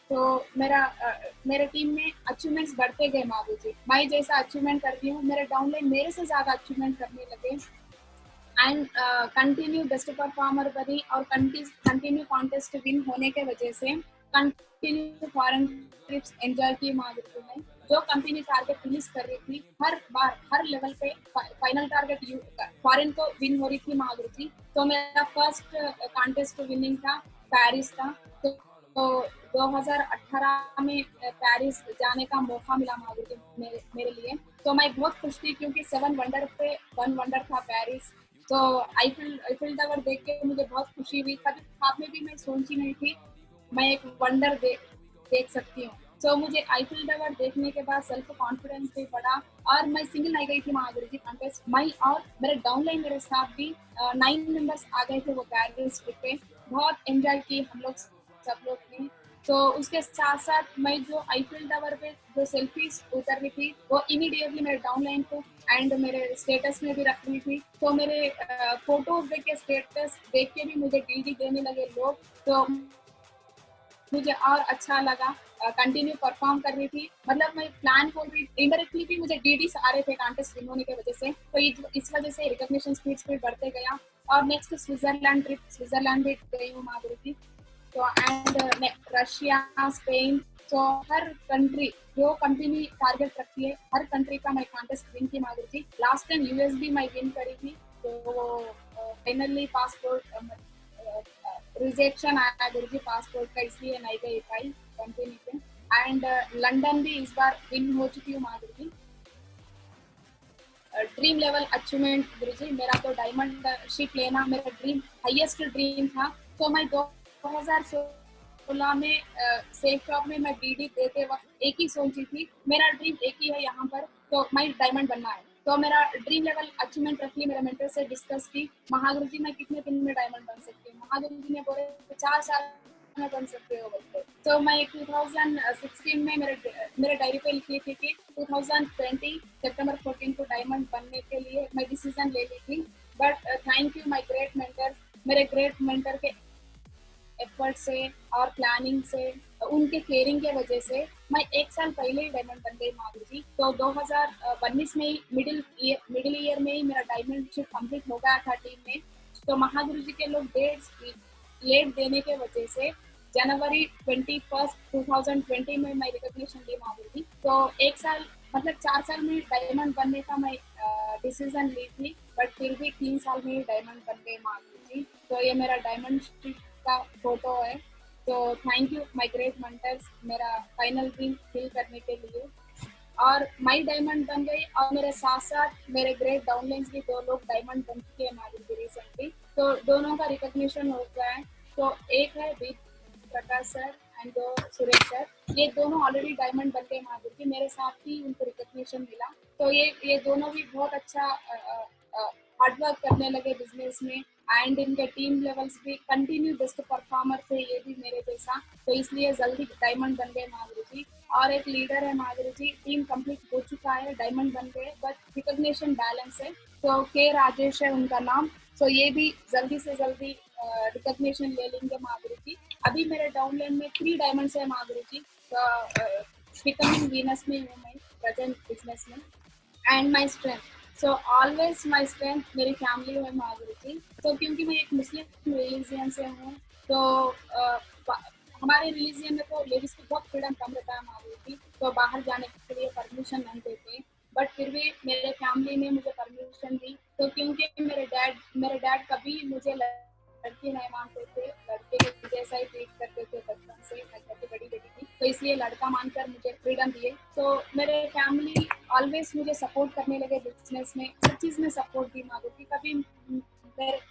तो मेरे टीम में अचीवमेंट्स बढ़ते गए महागुरु जी। मैं जैसा अचीवमेंट कर रही हूँ मेरे डाउनलाइन मेरे से ज्यादा अचीवमेंट करने लगे। एंड कंटिन्यू बेस्ट परफॉर्मर बनी और कंटिन्यू कॉन्टेस्ट विन होने के वजह से कंटिन्यू फॉरेन ट्रिप्स एंजॉय की महागुरु ने। जो कंपनी टारगेट रिलीज कर रही थी हर बार हर लेवल पे फाइनल टारगेट फॉरेन को विन हो रही थी महागुरु जी। तो मेरा फर्स्ट कॉन्टेस्ट विनिंग था पेरिस था। तो 2018 में पेरिस जाने का मौका मिला महागुरु जी मेरे लिए। तो मैं बहुत खुश थी क्योंकि 7 वंडर पे 1 वंडर था पेरिस। तो आईफिल टावर देख के मुझे बहुत खुशी हुई, कभी ख्वाब में भी मैं सोची नहीं थी मैं एक वंडर देख सकती हूँ। तो मुझे आईफिल टावर देखने के बाद सेल्फ कॉन्फिडेंस भी बढ़ा और मैं सिंगल नहीं गई थी महागुरु जी कॉन्टेस्ट। मैं और मेरे डाउनलाइन मेरे साथ भी 9 मेंबर्स आ गए थे वो पेरिस ट्रिप पे। बहुत एंजॉय की हम लोग सब लोग ने। तो उसके साथ साथ मैं जो आईफिल टावर पे जो सेल्फीज उतर रही थी वो इमीडिएटली मेरे डाउनलाइन को एंड मेरे स्टेटस में भी रख रही थी। तो मेरे फोटोज देख के स्टेटस देख के भी मुझे डीडी देने लगे लोग। तो मुझे और अच्छा लगा, कंटिन्यू परफॉर्म कर रही थी। मतलब मैं प्लान खोल रही इनडायरेक्टली भी मुझे डीडीस आ रहे थे कॉन्टेस्ट विन होने की वजह से। तो इस वजह से रिकॉग्निशन स्पीड बढ़ते गया। और नेक्स्ट स्विट्जरलैंड ट्रिप, स्विट्जरलैंड भी गई हूँ महागुरु जी। तो एंड रशिया, स्पेन, तो हर कंट्री जो कंपनी टारगेट रखती है हर कंट्री का मैं कॉन्टेस्ट विन की महागुरु जी। लास्ट टाइम यूएस भी मैं विन करी थी। तो फाइनली पासपोर्ट रिजेक्शन आया गुरु जी पासपोर्ट का, इसलिए नहीं गई पाई कंपनी पे। एंड लंदन भी इस बार विन हो चुकी हूँ महागुरु जी। ड्रीम लेवल अचीवमेंट गुरु जी, मेरा तो डायमंड शिप लेना मेरा ड्रीम हाईएस्ट ड्रीम था। तो मैं 2016 में सेफ शॉप में मैं डीडी देते वक्त एक ही सोची थी मेरा ड्रीम एक ही है यहाँ पर, तो मैं डायमंड बनना है। तो मेरा ड्रीम लेवल अचीवमेंट रख ली, मेरे मेंटर से डिस्कस की महागुरु जी मैं कितने दिन में डायमंड बन सकती हूँ। महागुरु जी ने बोले 4 साल में बन सकते हो बोलते। तो मैं 2016 में मेरे डायरी पे लिखी थी कि 2020 सितंबर 14 को डायमंड बनने के लिए मैं डिसीजन ले ली थी। But thank you my great mentors, मेरे ग्रेट मेंटर के एफर्ट से और प्लानिंग से, उनके केयरिंग के वजह से मैं 1 साल पहले ही डायमंड बन गई माधुरी जी। तो 2019 में ही मिडिल ईयर में ही मेरा डायमंडशिप कंप्लीट हो गया था टीम में। तो महागुरु जी के लोग डेट्स लेट देने के वजह से जनवरी 21 2020 में मैं रिकॉग्निशन ली माधुरी जी। तो 1 साल मतलब 4 साल में डायमंड बनने का मैं डिसीजन ली थी, बट फिर भी 3 साल में ही डायमंड बन गए माधुरी जी। तो ये मेरा डायमंड का फोटो है। तो thank you my great mentors मेरा फाइनल ड्रीम फिल करने के लिए। और माई डायमंड बन गई और मेरे साथ साथ मेरे ग्रेट डाउनलाइंस भी 2 लोग डायमंड बन चुके हैं माधुरी रिसेंटली। तो दोनों का रिकॉग्निशन हो गया है। तो एक है बी प्रकाश सर एंड दो सुरेश सर, ये दोनों ऑलरेडी डायमंड बन गए माधुरी, मेरे साथ ही उनको रिकॉग्निशन मिला। तो ये दोनों भी बहुत अच्छा हार्डवर्क करने लगे बिजनेस में एंड इनके टीम लेवल्स भी कंटिन्यू बेस्ट परफॉर्मर थे ये भी मेरे जैसा। तो इसलिए जल्दी डायमंड बन गए माधुरी जी। और एक लीडर है माधुरी जी, टीम कंप्लीट हो चुका है, डायमंड बन गए, बट रिकॉग्निशन बैलेंस है। तो के राजेश है उनका नाम। तो ये भी जल्दी से जल्दी रिकॉग्निशन ले लेंगे माधुरी जी। अभी मेरे डाउनलाइन में 3 डायमंड्स है माधुरी जी। बिकमिंग वीनस में हूँ मैं प्रेजेंट बिजनेस में। And my strength, so always my strength मेरी फैमिली है माधुरी जी। तो क्योंकि मैं एक मुस्लिम रिलीजियन से हूँ, तो हमारे रिलीजियन में तो लेडीज को बहुत फ्रीडम कम रहता है माधुरी जी, तो बाहर जाने के लिए परमिशन नहीं देते। बट फिर भी मेरे फैमिली ने मुझे परमिशन दी। तो क्योंकि मेरे डैड कभी मुझे लड़की नहीं मानते थे, लड़के के जैसा ही ट्रीट करते थे बचपन से, मैं घर की बड़ी बेटी थी, तो इसलिए लड़का मानकर मुझे फ्रीडम दिए। तो मेरे फैमिली ऑलवेज मुझे सपोर्ट करने लगे बिजनेस में, हर चीज में सपोर्ट दी माधुरी। कभी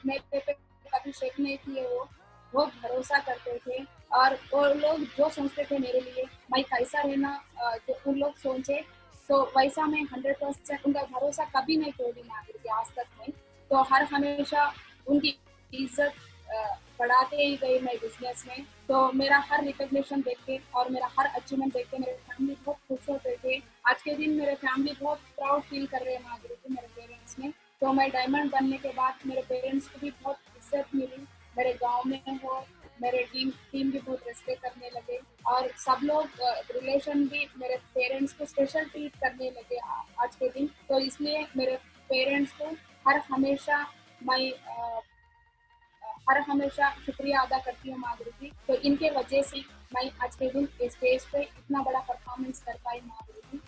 मेरे पे कभी शेक नहीं किए, वो बहुत भरोसा करते थे। और वो लोग जो सोचते थे मेरे लिए मैं कैसा रहना, जो उन लोग सोचे तो वैसा मैं 100% उनका भरोसा कभी नहीं तोड़ी माधुरी आज तक नहीं। तो हर हमेशा उनकी इज्जत बढ़ाते ही गई मैं बिजनेस में। तो मेरा हर रिकॉग्निशन देख के और मेरा हर अचीवमेंट देख के मेरे फैमिली बहुत खुश होते थे। आज के दिन मेरे फैमिली बहुत प्राउड फील कर रहे हैं माधुरी जी मेरे पेरेंट्स में। तो मैं डायमंड बनने के बाद मेरे पेरेंट्स को भी बहुत इज्जत मिली, मेरे गांव में हो मेरे टीम भी बहुत रेस्पेक्ट करने लगे। और सब लोग रिलेशन भी मेरे पेरेंट्स को स्पेशल ट्रीट करने लगे आज के दिन। तो इसलिए मेरे पेरेंट्स को मैं हर हमेशा शुक्रिया अदा करती हूँ माधुरी जी। तो इनके वजह से मैं आज के दिन स्टेज पे इतना बड़ा परफॉर्मेंस कर पाई Madhuri ji.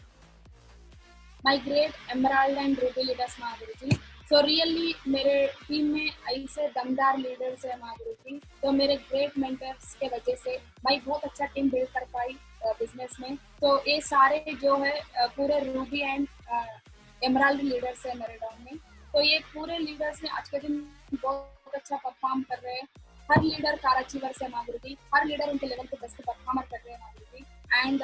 My great emerald and ruby leaders Madhuri ji. So really मेरे टीम में ऐसे दमदार लीडर्स है माधुरी जी। तो मेरे ग्रेट मेंटर्स के वजह से मैं बहुत अच्छा टीम बिल्ड कर पाई बिजनेस में। तो ये सारे जो है पूरे रूबी एंड एमराल्ड लीडर्स है मेरे डाउन में। तो ये पूरे लीडर्स ने आज के दिन बहुत अच्छा परफॉर्म कर रहे हैं। हर लीडर कार अचीवर्स है माधुरी जी, हर लीडर उनके लेवल पे बेस्ट परफॉर्मर कर रहे हैं माधुरी जी। एंड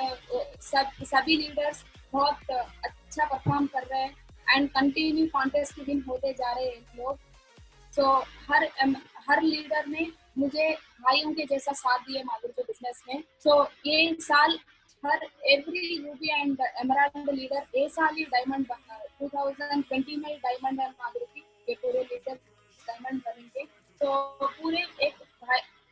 सभी लीडर्स बहुत अच्छा परफॉर्म कर रहे हैं एंड कंटिन्यू कॉन्टेस्ट के दिन होते जा रहे हैं लोग। सो हर लीडर ने मुझे भाइयों के जैसा साथ दिया माधुरी के बिजनेस में। सो ये साल हर every ruby and emerald leader ये साल ही डायमंड 2020 में डायमंड है माधुरी के पूरे लीडर डायमंड बनेंगे। तो पूरे एक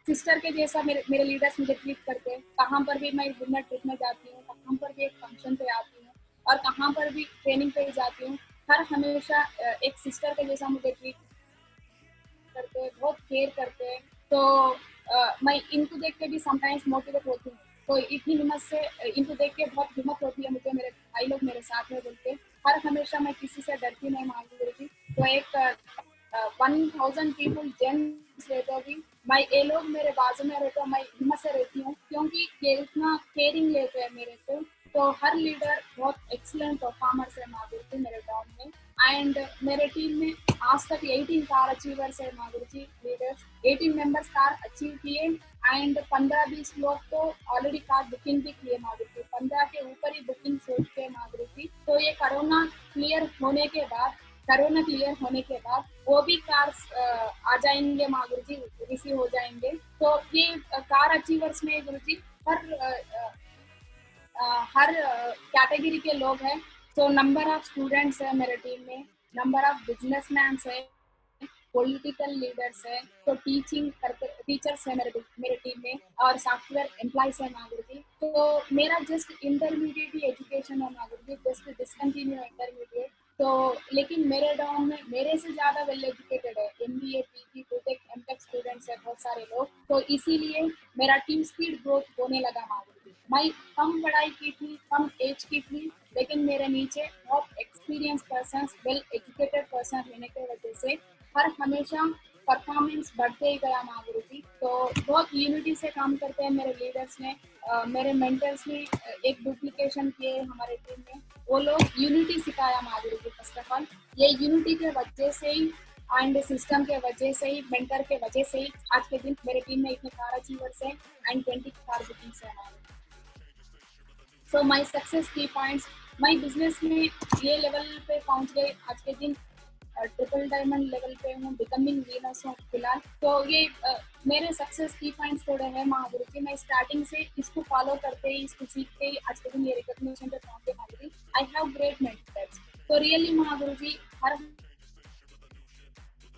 सिस्टर के जैसा मेरे लीडर्स मुझे ट्रीट करते हैं। कहाँ पर भी मैं डिनर ट्रिप में जाती हूँ, कहाँ पर भी एक फंक्शन पे आती हूँ और कहाँ पर भी ट्रेनिंग पे जाती हूँ, हर हमेशा एक सिस्टर के जैसा मुझे ट्रीट करते हैं, बहुत केयर करते हैं। तो मैं इनको देख के भी समटाइम्स मोटिवेट होती हूँ। तो इतनी हिम्मत से इनको देख के बहुत हिम्मत होती है मुझे, मेरे भाई लोग मेरे साथ में बोलते हर हमेशा मैं किसी से डरती नहीं माधुरी जी। तो एक 1000 पीपल जेंट्स रहते भी मैं ये लोग मेरे बाजू में रहते, मैं हिम्मत से रहती हूँ क्योंकि ये इतना केयरिंग लेते हैं मेरे से। तो हर लीडर बहुत एक्सीलेंट परफॉर्मर्स है माधुरी मेरे टाउन में। एंड मेरे टीम में आज तक 18 कार अचीवर्स है माधुरी जी लीडर्स, 18 मेंबर्स कार अचीव किए एंड 15-20 लोग तो ऑलरेडी कार बुकिंग भी किए माधुरी जी, 15 के ऊपर ही बुकिंग हो चुके हैं माधुरी जी। तो ये कोरोना क्लियर होने के बाद वो भी कार्स आ जाएंगे माधुरी जी, रिसीव हो जाएंगे। तो ये कार अचीवर्स में गुरुजी हर कैटेगरी के लोग हैं। तो नंबर ऑफ स्टूडेंट्स है मेरे टीम में, नंबर ऑफ बिजनेसमैन है, पॉलिटिकल लीडर्स है, तो टीचिंग करते टीचर्स है मेरे टीम में, और सॉफ्टवेयर एम्प्लॉयज है माधुरी जी। तो मेरा जस्ट इंटरमीडिएट ही एजुकेशन है Madhuri ji, just discontinue intermediate. तो लेकिन मेरे डाउन में मेरे से ज्यादा वेल एजुकेटेड है, MBA PG BTech MTech students है बहुत सारे लोग। तो इसीलिए मेरा टीम स्पीड ग्रोथ होने लगा माधुरी जी। मैं कम पढ़ाई की थी, कम एज की थी, लेकिन मेरे नीचे बहुत experience person, well educated person रहने की वजह से हर हमेशा परफॉर्मेंस बढ़ते ही गया माधुरी जी। तो बहुत यूनिटी से काम करते हैं मेरे लीडर्स ने, मेरे मेंटर्स ने एक डुप्लीकेशन किए हमारे टीम में, वो लोग यूनिटी सिखाया माधुरी जी। फर्स्ट ऑफ ऑल ये यूनिटी के वजह से ही एंड सिस्टम के वजह से ही, मेंटर के वजह से ही आज के दिन मेरे टीम में इतने कार अचीवर्स हैं एंड 20 कार बुकिंग्स है हमारे। सो माई सक्सेस की पॉइंट्स, माई बिजनेस में ये लेवल पे पहुंच गए आज के दिन, ट्रिपल डायमंड लेवल पे हूँ, बिकमिंग वीनस हूँ फिलहाल। तो ये मेरे सक्सेस की पॉइंट्स थोड़े हैं महागुरु जी। मैं स्टार्टिंग से इसको फॉलो करते ही, इसको सीखते ही आज के दिन ये रिकॉग्निशन पे पहुंचे Mahaguru ji. I have great mentors. तो रियली महागुरु जी हर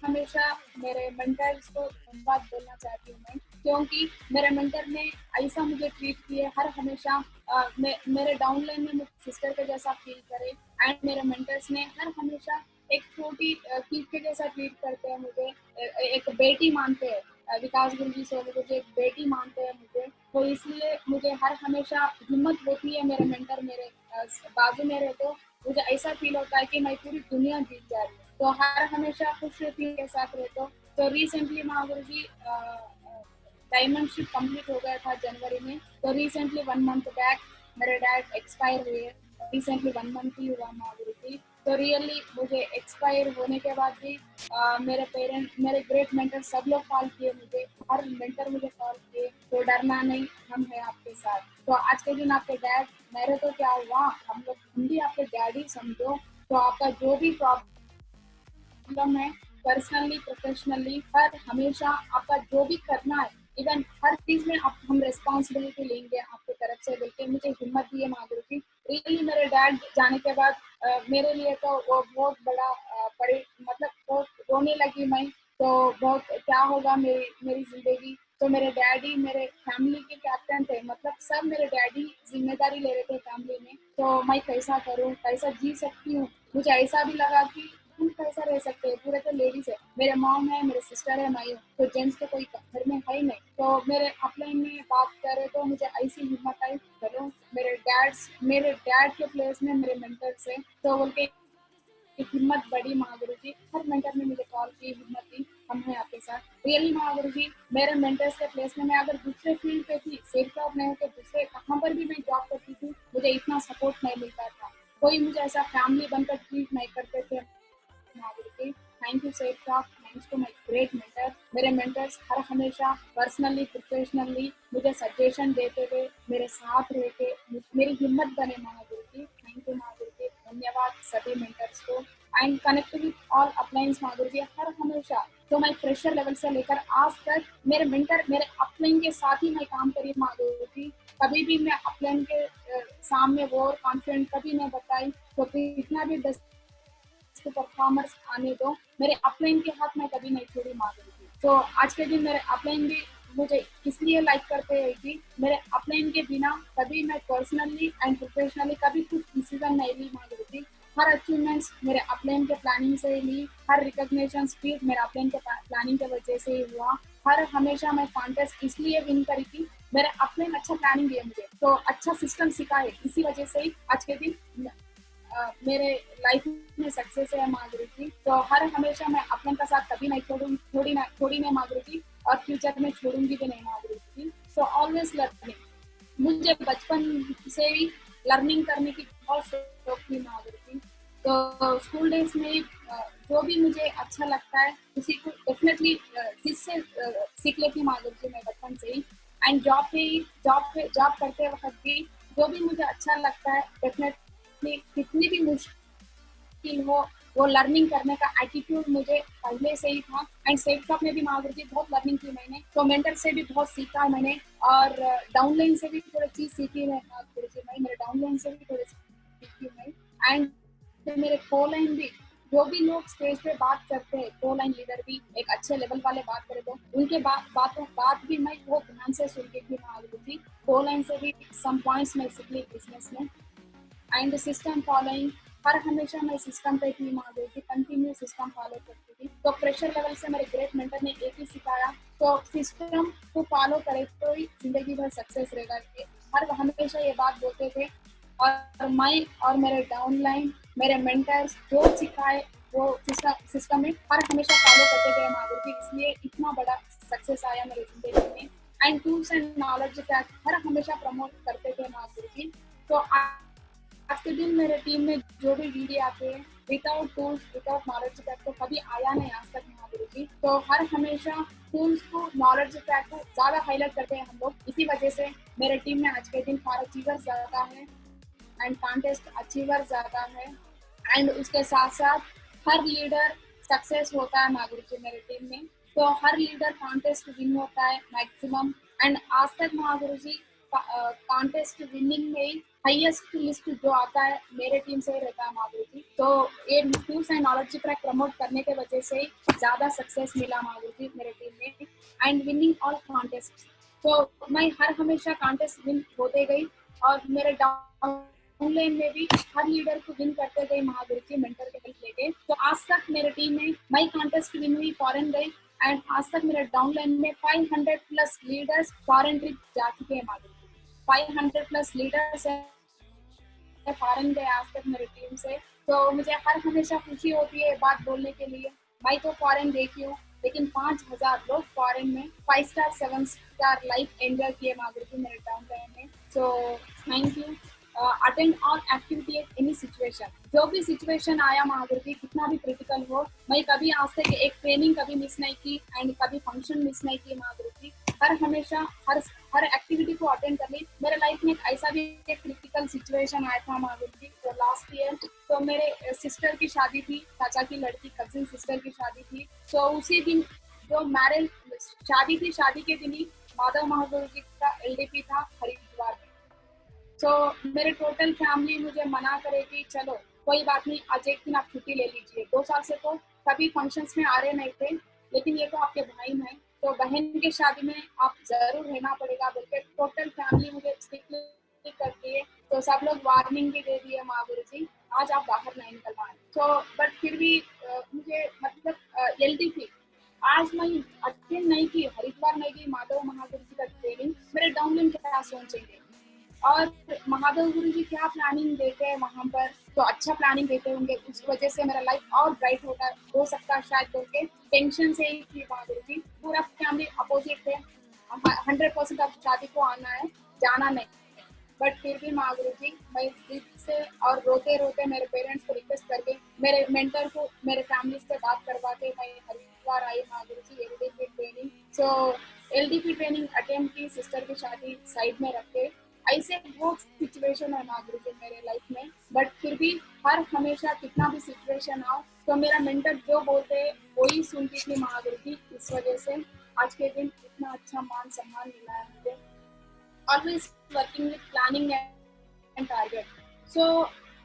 हमेशा मेरे मेंटर्स को धन्यवाद बोलना चाहती हूँ मैं, क्योंकि मेरे मेंटर ने ऐसा मुझे ट्रीट किए, हर हमेशा मेरे डाउनलाइन में मुझे सिस्टर के जैसा फील करे, एंड मेरे मेंटर्स ने हर हमेशा एक छोटी चीज के जैसा ट्रीट करते हैं मुझे, एक बेटी मानते हैं। विकास गुरु जी सोनू गुरु जी एक बेटी मानते हैं मुझे। तो इसलिए मुझे हर हमेशा हिम्मत होती है, मेरे मेंटर मेरे बाजू में रहे तो मुझे ऐसा फील होता है कि मैं पूरी दुनिया जीत जा रही हूँ। तो हर हमेशा खुश रहती के साथ रहते हो। तो रिसेंटली महागुरु जी डायमंडशिप कंप्लीट हो गया था जनवरी में। तो रिसेंटली 1 मंथ बैक मेरे डैड एक्सपायर हुए, रिसेंटली 1 मंथ ही हुआ महागुरु जी। तो रियली मुझे एक्सपायर होने के बाद भी मेरे पेरेंट, मेरे ग्रेट मेंटर सब लोग कॉल किए मुझे, हर मेंटर मुझे कॉल किए, तो डरना नहीं, हम हैं आपके साथ। तो आज के दिन आपके डैड, मेरे तो क्या हुआ, हम भी आपके डैडी समझो। तो आपका जो भी प्रॉब्लम है, पर्सनली प्रोफेशनली, हर हमेशा आपका जो भी करना है, इवन हर चीज में आप हम रिस्पॉन्सिबिलिटी लेंगे आपकी तरफ से, बोलते मुझे हिम्मत दी है माधुरी जी। रियली मेरे डैड जाने के बाद मेरे लिए तो वो बहुत बड़ा मतलब बहुत रोने लगी मैं। तो बहुत क्या होगा मेरी मेरी जिंदगी। तो मेरे डैडी मेरे फैमिली के कैप्टन थे, मतलब सब मेरे डैडी जिम्मेदारी ले रहे थे फैमिली में। तो मैं कैसा करूँ, कैसा जी सकती हूँ। मुझे ऐसा भी लगा कि हम कैसा रह सकते हैं, पूरे तो लेडीज है, मेरे मॉम है, मेरे सिस्टर है, मैं हूँ, तो जेंट्स तो कोई घर में है ही नहीं। तो मेरे अपलाइन में बात करे तो मुझे ऐसी हिम्मत आई, चलो मेरे डैड के प्लेस में मेरे मेंटर्स है, तो बोलते एक हिम्मत बड़ी महागुरु जी। हर मेंटर ने मुझे कॉल की, हिम्मत दी, हम हैं आपके साथ। रियली महागुरु जी मेरे मेंटर्स के प्लेस में मैं अगर दूसरे फील्ड पे थी, सेफ जॉब नहीं होते, दूसरे कहाँ पर भी मैं जॉब करती थी, मुझे इतना सपोर्ट नहीं मिलता था, कोई मुझे ऐसा फैमिली बनकर ट्रीट नहीं करते थे Mahaguru. Thank you safe job, thanks to my great mentor. मेरे मेंटर्स हर हमेशा पर्सनली प्रोफेशनली मुझे सजेशन देते हुए, मेरे साथ रह के मेरी हिम्मत बने महागुरु जी। थैंक यू महागुरु जी, धन्यवाद सभी मेंटर्स को। And connect with all अपलाइंस Mahaguru ji हर हमेशा। तो मैं फ्रेशर लेवल से लेकर आज तक मेरे मेंटर, मेरे अपलाइन के साथ ही मैं काम करी महागुरु जी। कभी भी मैं अपलाइन के सामने वो कॉन्फिडेंट कभी नहीं बताई, तो कितना भी परफॉर्मर्स आने दो, मेरे अपलाइन के हाथ में कभी नहीं छोड़ी माधुरी जी। तो आज के दिन मेरे अपलाइन भी मुझे इसलिए लाइक करते हैं कि मेरे अपलाइन के बिना कभी मैं पर्सनली एंड प्रोफेशनली कभी कुछ डिसीजन नहीं ली माधुरी जी। हर अचीवमेंट्स मेरे अपलाइन के प्लानिंग से ही ली, हर रिकॉग्निशन भी मेरे अपलाइन के प्लानिंग की वजह से ही हुआ। हर हमेशा मैं कॉन्टेस्ट इसलिए विन करी थी, मेरे अपलाइन अच्छा प्लानिंग दिया मुझे, तो अच्छा सिस्टम सिखाए, इसी वजह से ही आज के दिन मेरे लाइफ में सक्सेस है माधुरी जी। तो हर हमेशा मैं अपने का साथ कभी नहीं छोड़ी नहीं माधुरी जी, और फ्यूचर में छोड़ूंगी भी नहीं माधुरी जी। सो ऑलवेज लर्निंग, मुझे बचपन से ही लर्निंग करने की बहुत शौक थी माधुरी जी। तो स्कूल डेज में जो भी मुझे अच्छा लगता है उसी को डेफिनेटली जिससे सीख लेती माधुरी जी मैं बचपन से ही। एंड जॉब करते वक्त भी जो भी मुझे अच्छा लगता है डेफिनेटली, कितनी भी मुश्किल हो, वो लर्निंग करने का एटीट्यूड मुझे पहले से ही था, एंड सेफ शॉप में भी महागुरु जी बहुत लर्निंग की मैंने, तो मेंटर से भी बहुत सीखा है मैंने, और डाउनलाइन से भी थोड़ी चीज सीखी है महागुरु जी, मैं मेरे डाउनलाइन से भी थोड़ी सीखी मैं। एंड मेरे को लाइन भी, जो भी लोग स्टेज पे बात करते हैं, को लाइन लीडर भी एक अच्छे लेवल वाले बात करे तो उनके बात भी मैं बहुत ध्यान से सुनती थी महागुरु जी। को लाइन से भी सम पॉइंट्स मैं सीख ली बिजनेस में। एंड सिस्टम फॉलोइंग, हर हमेशा मैं सिस्टम पे थी महादेव जी, कंटिन्यू सिस्टम फॉलो करती थी। तो प्रेशर लेवल से मेरे ग्रेट मेंटर ने एक ही सिखाया, तो सिस्टम को फॉलो करे तो ही जिंदगी भर सक्सेस रहेगा। हर हमेशा ये बात बोलते थे, और मैं और मेरे डाउनलाइन, मेरे मेंटर्स जो सिखाए वो सिस्टम में हर हमेशा फॉलो करते गए महादेव जी, इसलिए इतना बड़ा सक्सेस आया मेरी जिंदगी में। एंड टूल्स एंड नॉलेज हर हमेशा प्रमोट करते थे महादेव जी। तो आज के दिन मेरे टीम में जो भी वीडियो आते हैं, without tools without knowledge pack तो कभी आया नहीं आज तक महागुरु जी। तो हर हमेशा टूल्स को, नॉलेज पैक को ज्यादा हाईलाइट करते हैं हम लोग। इसी वजह से मेरे टीम में आज के दिन फॉर अचीवर ज्यादा है एंड कॉन्टेस्ट अचीवर ज्यादा है। एंड उसके साथ साथ हर लीडर सक्सेस होता है महागुरु जी मेरे टीम में। तो हर लीडर कॉन्टेस्ट विन होता है मैक्सिमम। एंड आज तक महागुरु जी कॉन्टेस्ट विनिंग में ही हाईएस्ट लिस्ट जो आता है मेरे टीम से ही रहता है महागुरु जी। तो ये tools and knowledge track promote करने के वजह से ज्यादा सक्सेस मिला महागुरु जी मेरे टीम में। एंड विनिंग ऑल कॉन्टेस्ट, तो मैं हर हमेशा कॉन्टेस्ट विन होते गई, और मेरे डाउनलाइन में भी हर लीडर को विन करते गए महागुरु जी मेंटर के हेल्प लेके। तो आज तक मेरे टीम में मैं कॉन्टेस्ट विन हुई, फॉरेन गई, एंड आज तक मेरे डाउनलाइन में 500 प्लस लीडर्स फॉरेन ट्रिप जा चुके हैं महागुरु जी। 500 प्लस लीडर्स फॉरेन गए आज तक मेरी टीम से। तो मुझे हर हमेशा खुशी होती है बात बोलने के लिए। मैं तो फॉरेन देखी हूँ, लेकिन 5000 लोग फॉरेन में 5 स्टार 7 स्टार लाइफ एंजॉय किए महागुरु जी मेरे डाउनलाइन में। So thank you. Attend all activity at any situation, जो भी सिचुएशन आया महागुरु जी, कितना भी क्रिटिकल हो, मैं कभी आज तक एक ट्रेनिंग कभी मिस नहीं की एंड कभी फंक्शन मिस नहीं की महागुरु जी। हर हमेशा हर एक्टिविटी को अटेंड कर ली। मेरे लाइफ में ऐसा भी एक क्रिटिकल सिचुएशन आया था महागुरु जी, तो लास्ट ईयर तो मेरे सिस्टर की शादी थी, चाचा की लड़की कजिन सिस्टर की शादी थी। तो उसी दिन जो मैरिज शादी थी, शादी के दिन ही माधव महागुरु जी का एलडीपी था हरिद्वार में। तो मेरे टोटल फैमिली मुझे मना करे कि चलो कोई बात नहीं, आज एक दिन आप छुट्टी ले लीजिए। 2 साल से तो कभी फंक्शंस में आ रहे नहीं थे, लेकिन ये तो आपके भाई हैं, तो बहन की शादी में आप जरूर रहना पड़ेगा बोल के टोटल फैमिली मुझे स्ट्रिक्टली करती है। तो सब लोग वार्निंग भी दे दिए महागुरु जी, आज आप बाहर नहीं निकल पाए। तो बट फिर भी मुझे मतलब एलडीपी आज मैं अटेंड नहीं की, हरिद्वार नहीं की माधव महागुरु जी का ट्रेनिंग, मेरे डाउनलाइन क्या सोचेंगे, और महादेव गुरु जी क्या प्लानिंग देते हैं वहां पर, तो अच्छा प्लानिंग देते होंगे, उस वजह से मेरा लाइफ और ब्राइट हो सकता है शायद बोल के टेंशन से ही थी महादेव जी। पूरा फैमिली अपोजिट थे, 100% अब शादी को आना है, जाना नहीं। बट फिर भी महागुरु जी मैं दिल से और रोते रोते मेरे पेरेंट्स को रिक्वेस्ट करके मेरे मेंटर को मेरे फैमिली से बात करवा के मैं हरिद्वार आई महागुरु जी एलडीपी ट्रेनिंग। सो एलडीपी ट्रेनिंग अटेंड की, सिस्टर की शादी साइड में रख के। ऐसे बहुत सिचुएशन है महागुरु जी मेरे लाइफ में, बट फिर भी हर हमेशा कितना भी सिचुएशन आओ तो मेरा मेंटर जो बोलते वही सुनती थी महागुरु जी। इस वजह से आज के दिन इतना अच्छा मान सम्मान मिला है मुझे। Always working with planning and target, so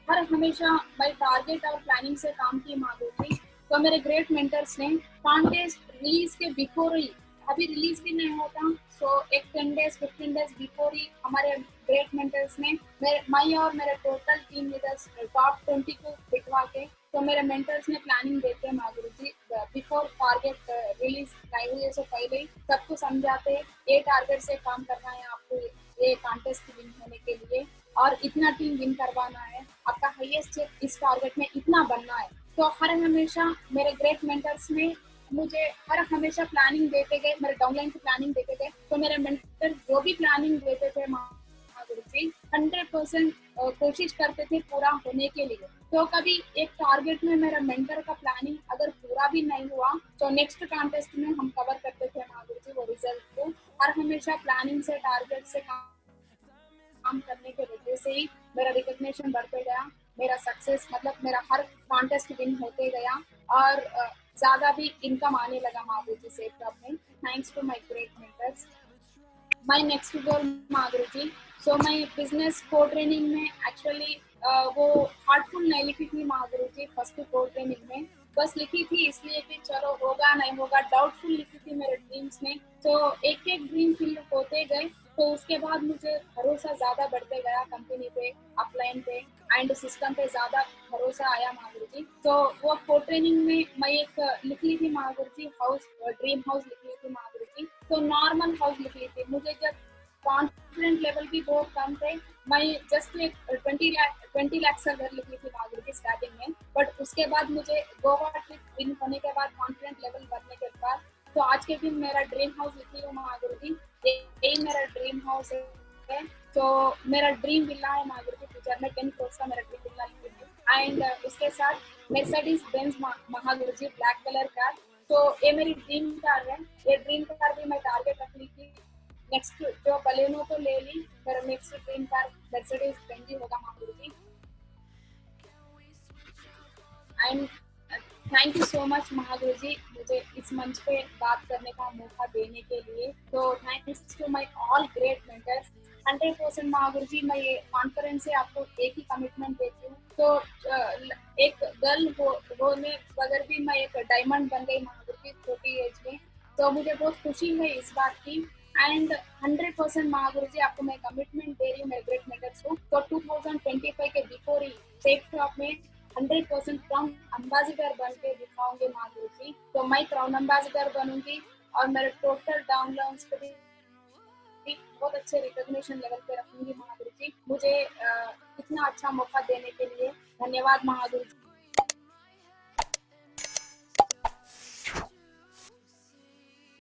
हर हमेशा मैं टारगेट और प्लानिंग से काम की महागुरु जी। तो मेरे ग्रेट मेंटर्स ने कॉन्टेस्ट रिलीज के बिफोर ही, अभी रिलीज भी नहीं होता, सो एक 10 डेज 15 डेज बिफोर ही हमारे ग्रेट मेंटर्स ने मैं और मेरे टोटल टीम लीडर्स टॉप 20 को बिठवा के, तो मेरे मेंटर्स ने प्लानिंग देते हैं महागुरु जी बिफोर टारगेट रिलीज नहीं हुए से पहले ही सबको समझाते ये टारगेट से काम करना है आपको, ये कॉन्टेस्ट विन होने के लिए, और इतना टीम विन करवाना है, आपका हाईएस्ट इस टारगेट में इतना बनना है। तो हर हमेशा मेरे ग्रेट मेंटर्स ने मुझे हर हमेशा प्लानिंग देते गए, मेरे डाउनलाइन की प्लानिंग देते गए। तो मेरे मेंटर जो भी प्लानिंग देते थे महागुरु जी 100% कोशिश करते थे पूरा होने के लिए। तो कभी एक टारगेट में मेरा मेंटर का प्लानिंग अगर पूरा भी नहीं हुआ तो नेक्स्ट कॉन्टेस्ट में हम कवर करते थे महागुरु जी वो रिजल्ट को। हर हमेशा प्लानिंग से, टारगेट से काम करने के वजह से ही मेरा रिकग्निशन बढ़ते गया, मेरा सक्सेस मतलब मेरा हर कॉन्टेस्ट विन होते गया। और ज्यादा भी इनकम आने लगा महावीर जी सेफ शॉप में, thanks to my great mentors. My next goal Mahavir ji, so my business को ट्रेनिंग में एक्चुअली वो हार्टफुल नहीं लिखी थी महावीर जी फर्स्ट को ट्रेनिंग में, बस लिखी थी इसलिए कि चलो होगा नहीं होगा, डाउटफुल लिखी थी मेरे ड्रीम्स में। तो एक एक ड्रीम फिल होते गए, तो उसके बाद मुझे भरोसा ज्यादा बढ़ते गया कंपनी पे, अपलाइन पे एंड सिस्टम पे ज्यादा भरोसा आया महावीर जी। तो वो को ट्रेनिंग में मैं एक लिख ली थी महावीर जी हाउस, ड्रीम हाउस लिख ली थी महावीर जी। तो नॉर्मल हाउस लिख ली थी, मुझे जब कॉन्फिडेंट लेवल भी बहुत कम थे, मैं जस्ट एक 20 लाख का घर लिखी थी महावीर जी स्टार्टिंग में। बट उसके बाद मुझे गोवा ट्रिप विन होने के बाद कॉन्फिडेंट लेवल बढ़ने के बाद, तो आज के दिन मेरा ड्रीम हाउस लिखी हूँ महावीर जी, यही मेरा ड्रीम हाउस है। तो मेरा ड्रीम विला है महावीर जी, फ्यूचर में 10 करोड़ का मेरा ड्रीम विला लिखी हूँ। एंड उसके साथ Mercedes Benz Mahavir ji black colour car, तो ये मेरी ड्रीम कार है। ये ड्रीम कार भी मैं टारगेट रखी थी, नेक्स्ट जो बलेनो तो ले ली, मेरा next dream car Mercedes Benz ही होगा Mahavir ji. And thank you so much Mahavir ji, मुझे इस मंच पे बात करने का मौका देने के लिए। तो thanks to my all great mentors. 100% Mahavir ji, मैं ये कॉन्फ्रेंस से आपको एक ही कमिटमेंट देती हूँ। तो एक गर्ल होने बगैर भी मैं एक डायमंड बन गई महावीर जी छोटी एज में, तो मुझे बहुत खुशी है इस बात की। एंड 100% महावीर जी आपको मैं कमिटमेंट दे रही हूँ मेरे ग्रेट मेंटर्स को। तो 2025 के बिफोर ही सेफ शॉप में 100% क्राउन अम्बासिडर बन के दिखाऊंगे महावीर जी। तो मैं क्राउन अम्बासिडर बनूंगी और मेरे टोटल डाउनलाउंस पे भी बहुत अच्छे रिकॉग्निशन लेवल पे रखूंगी महावीर जी। मुझे इतना अच्छा मौका देने के लिए धन्यवाद महावीर जी।